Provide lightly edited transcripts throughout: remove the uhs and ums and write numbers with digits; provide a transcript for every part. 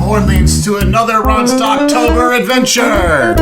Orleans to another Ron Stocktober adventure!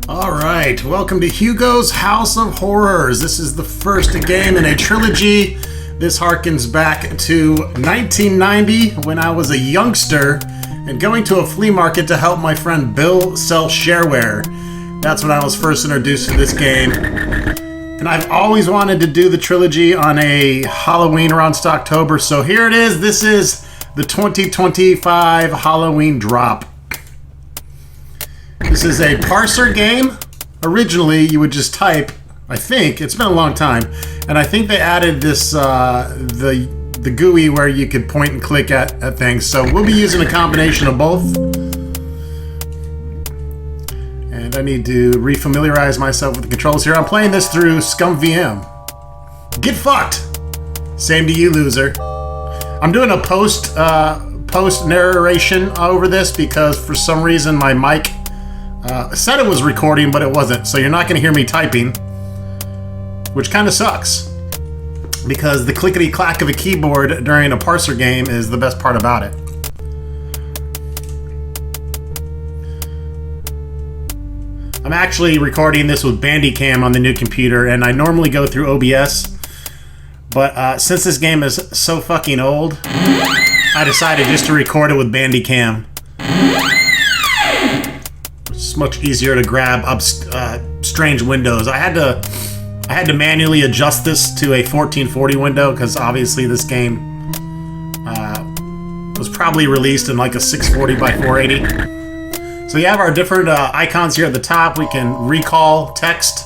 Alright, welcome to Hugo's House of Horrors. This is the first game in a trilogy. This harkens back to 1990 when I was a youngster and going to a flea market to help my friend Bill sell shareware. That's when I was first introduced to this game. And I've always wanted to do the trilogy on a Halloween around Stocktober, so here it is. This is the 2025 Halloween drop. This is a parser game. Originally, you would just type, I think, it's been a long time, and I think they added this, the GUI where you could point and click at things, so we'll be using a combination of both. And I need to refamiliarize myself with the controls here. I'm playing this through ScumVM. Get fucked! Same to you, loser. I'm doing a post narration over this because for some reason my mic said it was recording, but it wasn't, so you're not going to hear me typing, which kind of sucks, because the clickety-clack of a keyboard during a parser game is the best part about it. I'm actually recording this with Bandicam on the new computer, and I normally go through OBS, but since this game is so fucking old, I decided just to record it with Bandicam. It's much easier to grab up strange windows. I had to manually adjust this to a 1440 window because obviously this game was probably released in like a 640 by 480. So you have our different icons here at the top. We can recall text.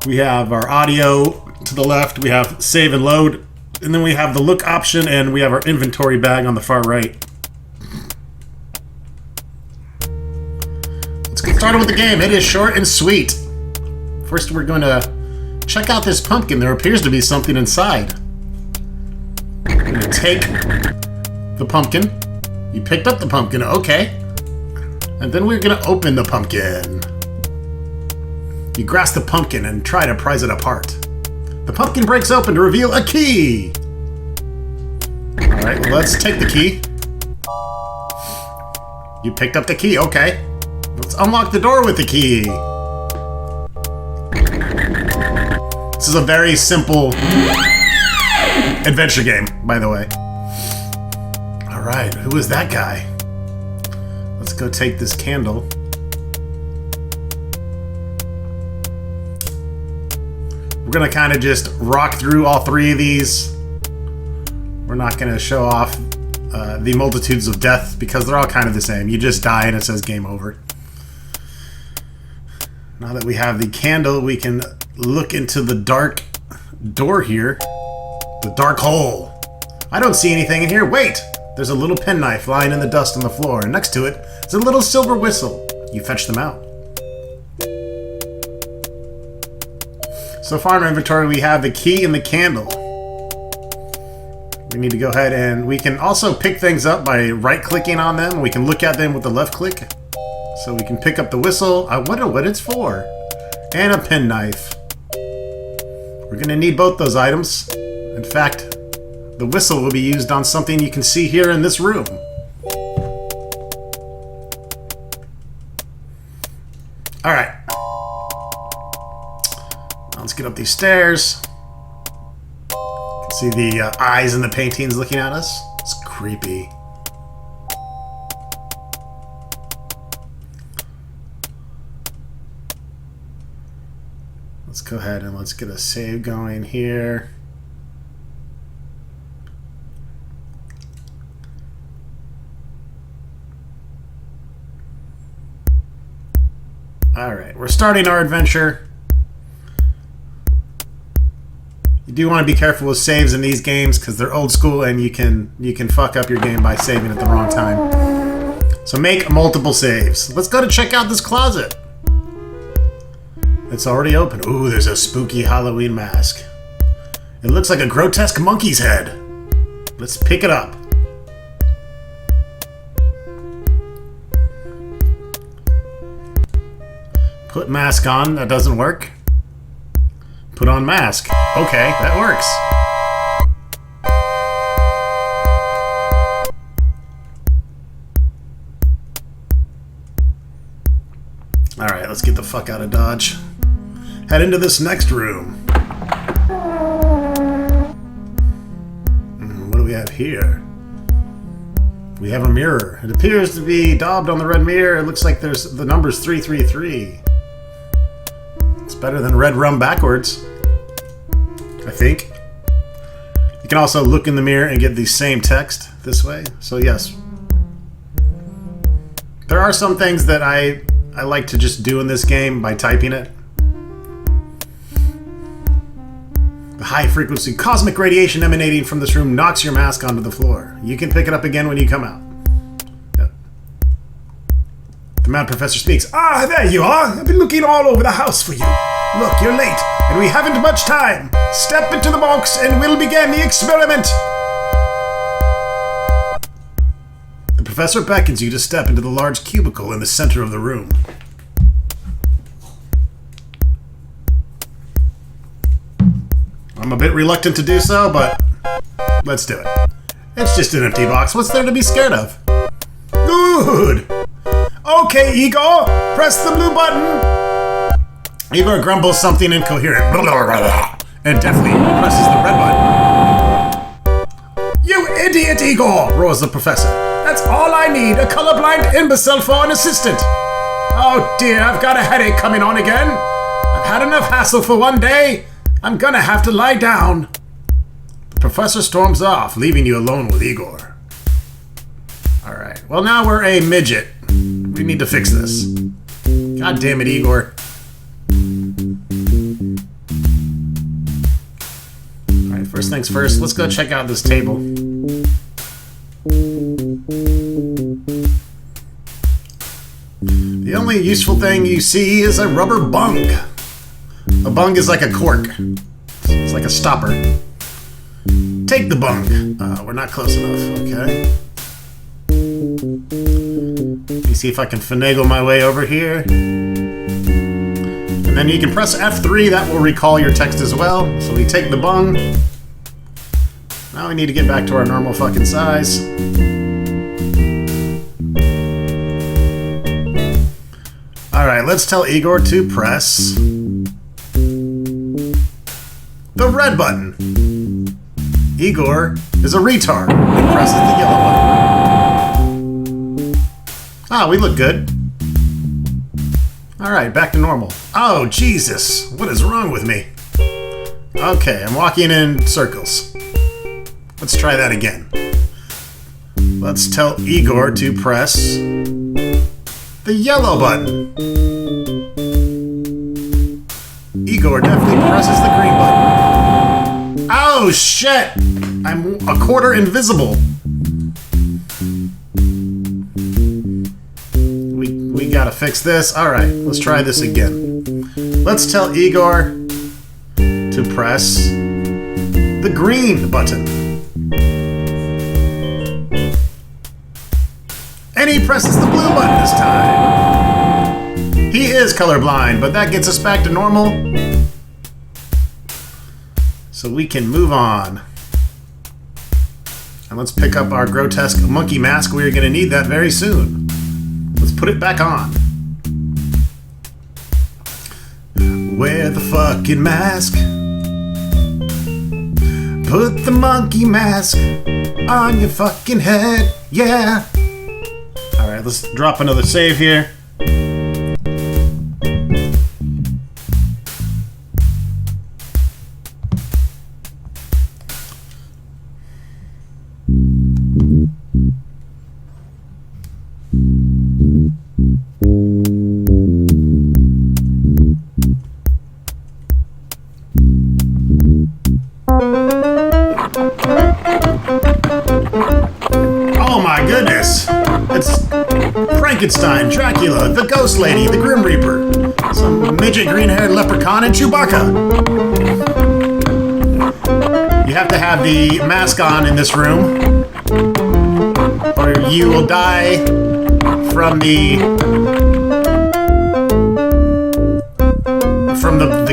We have our audio to the left. We have save and load, and then we have the look option, and we have our inventory bag on the far right. Let's get started with the game. It is short and sweet. First, we're going to check out this pumpkin. There appears to be something inside. We're going to take the pumpkin. You picked up the pumpkin, okay. And then we're going to open the pumpkin. You grasp the pumpkin and try to prise it apart. The pumpkin breaks open to reveal a key. Alright, well, let's take the key. You picked up the key, okay. Let's unlock the door with the key. This is a very simple adventure game, by the way. Alright, who is that guy? Let's go take this candle. We're gonna kind of just rock through all three of these. We're not gonna show off the multitudes of death because they're all kind of the same. You just die and it says game over. Now that we have the candle, we can look into the dark door here. The dark hole. I don't see anything in here. Wait! There's a little penknife lying in the dust on the floor, and next to it is a little silver whistle. You fetch them out. So far in our inventory, we have the key and the candle. We need to go ahead and we can also pick things up by right-clicking on them. We can look at them with the left click. So we can pick up the whistle. I wonder what it's for. And a penknife. We're going to need both those items. In fact, the whistle will be used on something you can see here in this room. Alright. Let's get up these stairs. You can see the eyes in the paintings looking at us. It's creepy. Let's go ahead and let's get a save going here. Alright, we're starting our adventure. You do want to be careful with saves in these games because they're old school and you can fuck up your game by saving at the wrong time. So make multiple saves. Let's go to check out this closet. It's already open. Ooh, there's a spooky Halloween mask. It looks like a grotesque monkey's head. Let's pick it up. Put mask on. That doesn't work. Put on mask. Okay, that works. Alright, let's get the fuck out of Dodge. Head into this next room. What do we have here? We have a mirror. It appears to be daubed on the red mirror. It looks like there's the number's 333. It's better than red rum backwards, I think. You can also look in the mirror and get the same text this way. So yes. There are some things that I like to just do in this game by typing it. The high frequency cosmic radiation emanating from this room knocks your mask onto the floor. You can pick it up again when you come out. Yep. The Mad Professor speaks. Ah, there you are. I've been looking all over the house for you. Look, you're late, and we haven't much time. Step into the box and we'll begin the experiment. The professor beckons you to step into the large cubicle in the center of the room. I'm a bit reluctant to do so, but let's do it. It's just an empty box. What's there to be scared of? Good. Okay, Igor, press the blue button. Igor grumbles something incoherent and deftly presses the red button. You idiot, Igor, roars the professor. That's all I need, a colorblind imbecile for an assistant. Oh dear, I've got a headache coming on again. I've had enough hassle for one day. I'm gonna have to lie down. The professor storms off, leaving you alone with Igor. Alright, well now we're a midget. We need to fix this. God damn it, Igor. Alright, first things first, let's go check out this table. The only useful thing you see is a rubber bung. A bung is like a cork. It's like a stopper. Take the bung. We're not close enough, okay. Let me see if I can finagle my way over here. And then you can press F3, that will recall your text as well. So we take the bung. Now we need to get back to our normal fucking size. Alright, let's tell Igor to press the red button. Igor is a retard and presses the yellow button. Ah, we look good. Alright, back to normal. Oh, Jesus. What is wrong with me? Okay, I'm walking in circles. Let's try that again. Let's tell Igor to press the yellow button. Igor definitely presses the green button. Oh, shit! I'm a quarter invisible. We gotta fix this. Alright, let's try this again. Let's tell Igor to press the green button. And he presses the blue button this time. He is colorblind, but that gets us back to normal. So we can move on. And let's pick up our grotesque monkey mask. We're going to need that very soon. Let's put it back on. Wear the fucking mask. Put the monkey mask on your fucking head. Yeah. Alright, let's drop another save here. Frankenstein, Dracula, the Ghost Lady, the Grim Reaper, some midget green-haired leprechaun, and Chewbacca. You have to have the mask on in this room, or you will die from the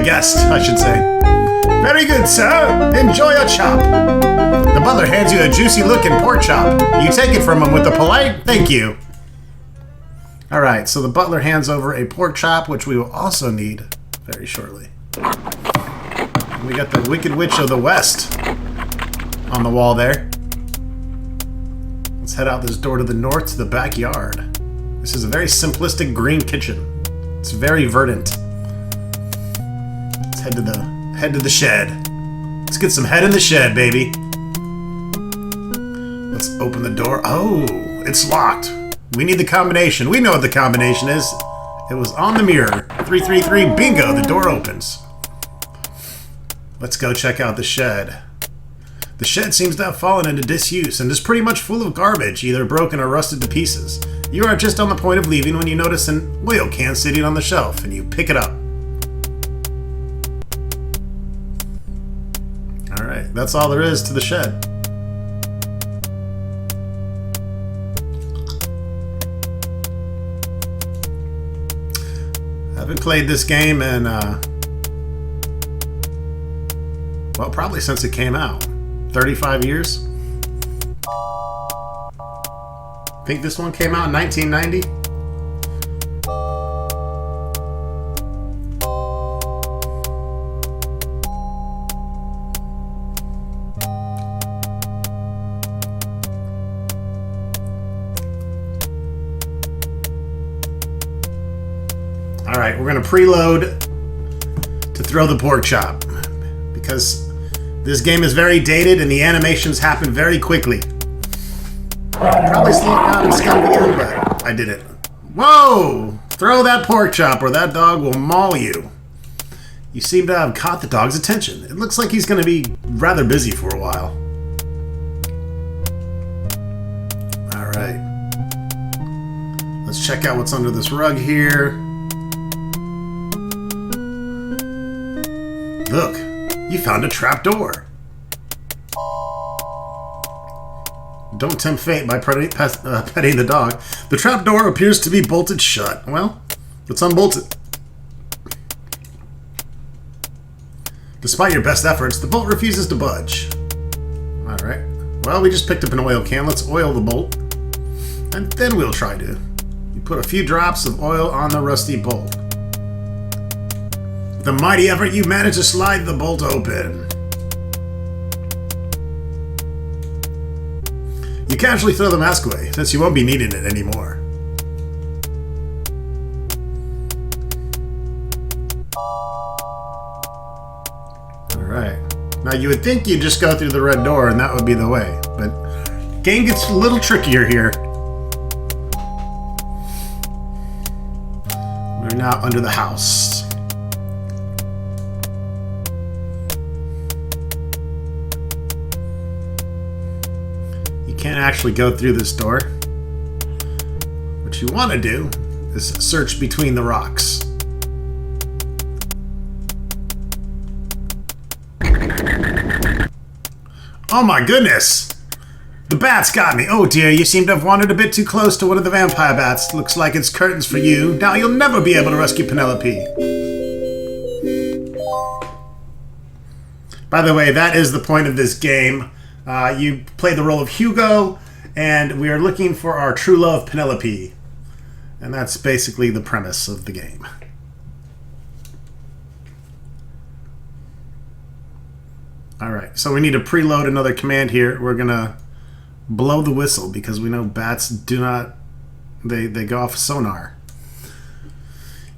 guest, I should say. Very good, sir. Enjoy a chop. The butler hands you a juicy-looking pork chop. You take it from him with a polite thank you. All right, so the butler hands over a pork chop, which we will also need very shortly. We got the Wicked Witch of the West on the wall there. Let's head out this door to the north to the backyard. This is a very simplistic green kitchen. It's very verdant. Let's head to the shed. Let's get some head in the shed, baby. Let's open the door. Oh, it's locked. We need the combination. We know what the combination is. It was on the mirror. 333, bingo, the door opens. Let's go check out the shed. The shed seems to have fallen into disuse and is pretty much full of garbage, either broken or rusted to pieces. You are just on the point of leaving when you notice an oil can sitting on the shelf, and you pick it up. Alright, that's all there is to the shed. I haven't played this game in, well, probably since it came out. 35 years? I think this one came out in 1990. Alright, we're going to preload to throw the pork chop, because this game is very dated and the animations happen very quickly. Probably slow it down and scum again, but I did it. Whoa! Throw that pork chop or that dog will maul you. You seem to have caught the dog's attention. It looks like he's going to be rather busy for a while. Alright. Let's check out what's under this rug here. Look, you found a trapdoor. Don't tempt fate by petting the dog. The trapdoor appears to be bolted shut. Well, let's unbolt it. Despite your best efforts, the bolt refuses to budge. Alright. Well, we just picked up an oil can. Let's oil the bolt. And then we'll try to. You put a few drops of oil on the rusty bolt. With a mighty effort, you manage to slide the bolt open. You casually throw the mask away, since you won't be needing it anymore. Alright. Now you would think you'd just go through the red door and that would be the way, but the game gets a little trickier here. We're now under the house. Can't actually go through this door. What you want to do is search between the rocks. Oh my goodness! The bats got me. Oh dear, you seem to have wandered a bit too close to one of the vampire bats. Looks like it's curtains for you. Now you'll never be able to rescue Penelope. By the way, that is the point of this game. You play the role of Hugo, and we are looking for our true love, Penelope. And that's basically the premise of the game. Alright, so we need to preload another command here. We're going to blow the whistle, because we know bats do not... They go off sonar.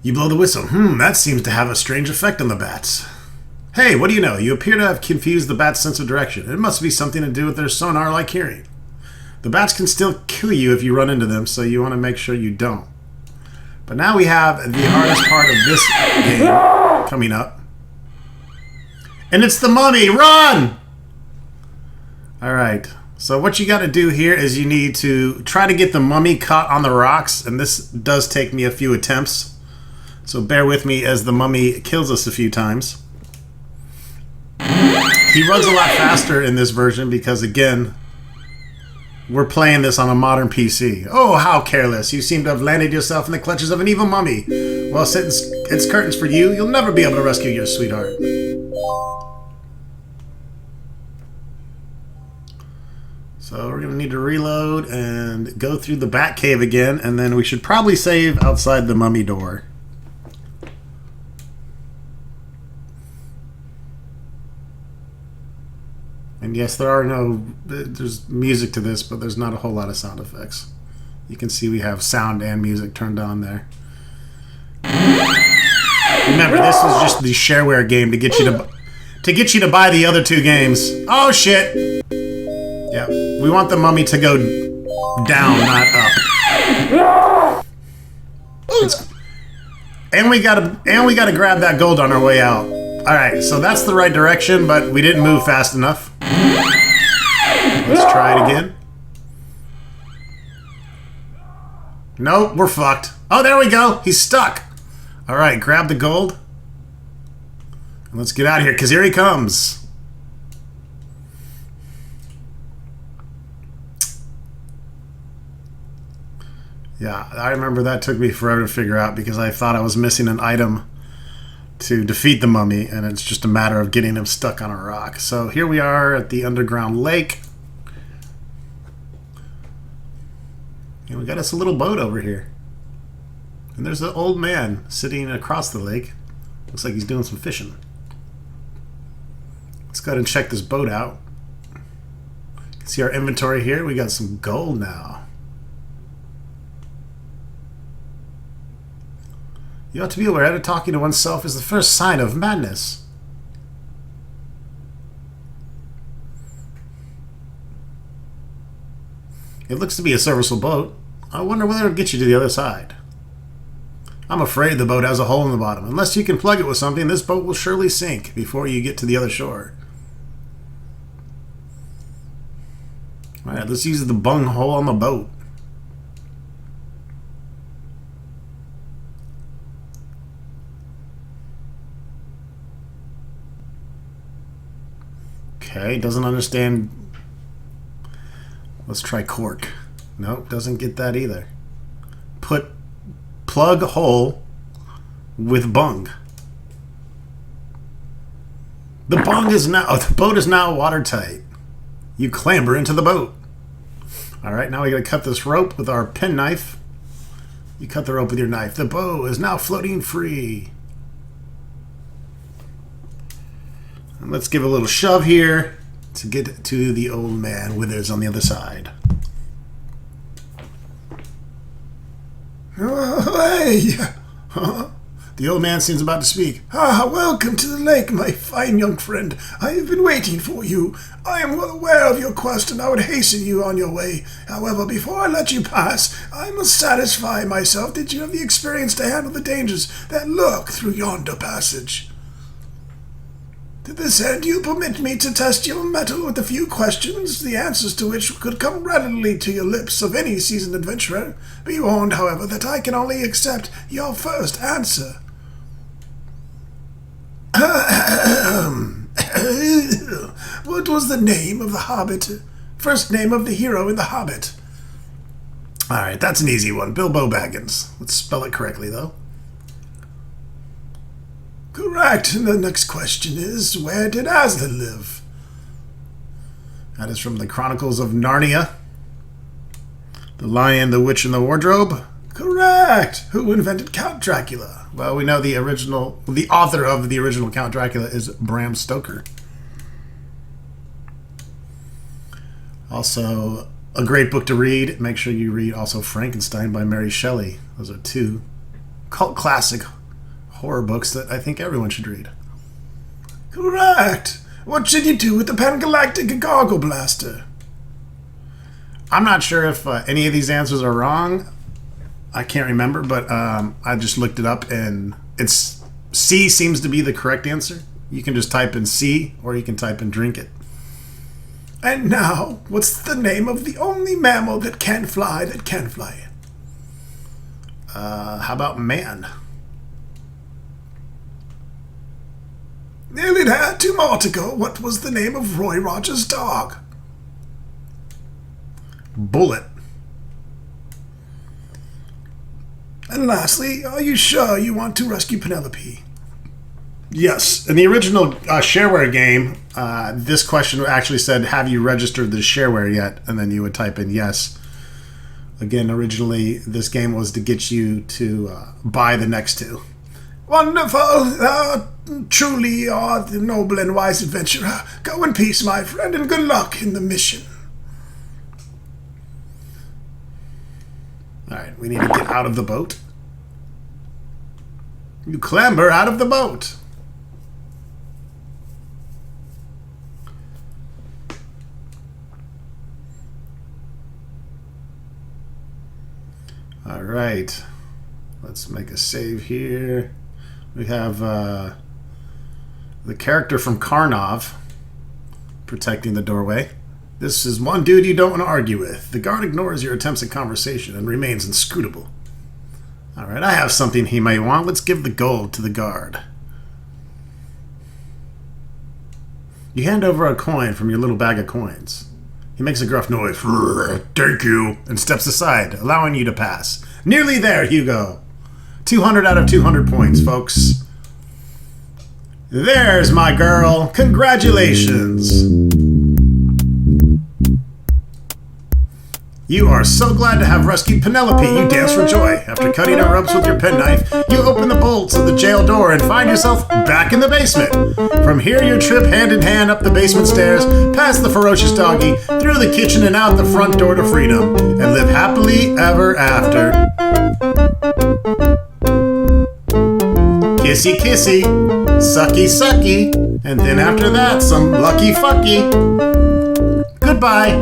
You blow the whistle. That seems to have a strange effect on the bats. Hey, what do you know? You appear to have confused the bat's sense of direction. It must be something to do with their sonar-like hearing. The bats can still kill you if you run into them, so you want to make sure you don't. But now we have the hardest part of this game coming up. And it's the mummy! Run! Alright, So what you got to do here is you need to try to get the mummy caught on the rocks, and this does take me a few attempts. So bear with me as the mummy kills us a few times. He runs a lot faster in this version because, again, we're playing this on a modern PC. Oh, how careless. You seem to have landed yourself in the clutches of an evil mummy. Well, since it's curtains for you, you'll never be able to rescue your sweetheart. So we're going to need to reload and go through the bat cave again, and then we should probably save outside the mummy door. And yes, there's music to this, but there's not a whole lot of sound effects. You can see we have sound and music turned on there. Remember, this is just the shareware game to get you to buy the other two games. Oh shit! Yeah, we want the mummy to go down, not up. And we gotta grab that gold on our way out. All right, so that's the right direction, but we didn't move fast enough. Let's try it again. Nope, we're fucked. Oh, there we go. He's stuck. All right, grab the gold. And let's get out of here, because here he comes. Yeah, I remember that took me forever to figure out because I thought I was missing an item to defeat the mummy, and it's just a matter of getting him stuck on a rock. So here we are at the underground lake. And we got us a little boat over here. And there's an old man sitting across the lake. Looks like he's doing some fishing. Let's go ahead and check this boat out. You can see our inventory here. We got some gold now. You ought to be aware that talking to oneself is the first sign of madness. It looks to be a serviceable boat. I wonder whether it'll get you to the other side. I'm afraid the boat has a hole in the bottom. Unless you can plug it with something, this boat will surely sink before you get to the other shore. Alright, let's use the bung hole on the boat. Okay, doesn't understand. Let's try cork. Nope, doesn't get that either. Plug hole with bung. The boat is now watertight. You clamber into the boat. All right, now we gotta cut this rope with our penknife. You cut the rope with your knife. The boat is now floating free. And let's give a little shove here to get to the old man Withers on the other side. Oh, hey! Huh? The old man seems about to speak. Welcome to the lake, my fine young friend. I have been waiting for you. I am well aware of your quest, and I would hasten you on your way. However, before I let you pass, I must satisfy myself that you have the experience to handle the dangers that lurk through yonder passage. To this end, you permit me to test your mettle with a few questions, the answers to which could come readily to your lips of any seasoned adventurer. Be warned, however, that I can only accept your first answer. What was the name of the hobbit? First name of the hero in The Hobbit. Alright, that's an easy one. Bilbo Baggins. Let's spell it correctly, though. Correct. The next question is, where did Aslan live? That is from the Chronicles of Narnia. The Lion, the Witch, and the Wardrobe. Correct. Who invented Count Dracula? Well, we know the author of the original Count Dracula is Bram Stoker. Also, a great book to read. Make sure you read also Frankenstein by Mary Shelley. Those are two cult classic horror books that I think everyone should read. Correct. What should you do with the Pangalactic Gargle Blaster? I'm not sure if any of these answers are wrong. I can't remember, but I just looked it up, and it's C seems to be the correct answer. You can just type in C, or you can type in drink it. And now, what's the name of the only mammal that can fly that can fly? How about man? Nearly there. 2 more to go. What was the name of Roy Rogers' dog? Bullet. And lastly, are you sure you want to rescue Penelope? Yes. In the original shareware game, this question actually said, have you registered the shareware yet? And then you would type in yes. Again, originally, this game was to get you to buy the next 2. Wonderful. Truly, you are the noble and wise adventurer. Go in peace, my friend, and good luck in the mission. All right, we need to get out of the boat. You clamber out of the boat. All right, let's make a save here. We have the character from Karnov protecting the doorway. This is one dude you don't want to argue with. The guard ignores your attempts at conversation and remains inscrutable. All right, I have something he may want. Let's give the gold to the guard. You hand over a coin from your little bag of coins. He makes a gruff noise. Thank you. And steps aside, allowing you to pass. Nearly there, Hugo. 200 out of 200 points, folks. There's my girl. Congratulations. You are so glad to have rescued Penelope. You dance for joy. After cutting her ropes with your penknife, you open the bolts of the jail door and find yourself back in the basement. From here, you trip hand in hand up the basement stairs, past the ferocious doggy, through the kitchen and out the front door to freedom, and live happily ever after. Kissy kissy, sucky sucky, and then after that, some lucky fucky. Goodbye.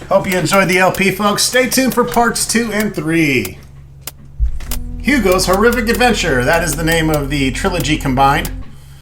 Hope you enjoyed the LP, folks. Stay tuned for parts 2 and 3. Hugo's Horrific Adventure. That is the name of the trilogy combined.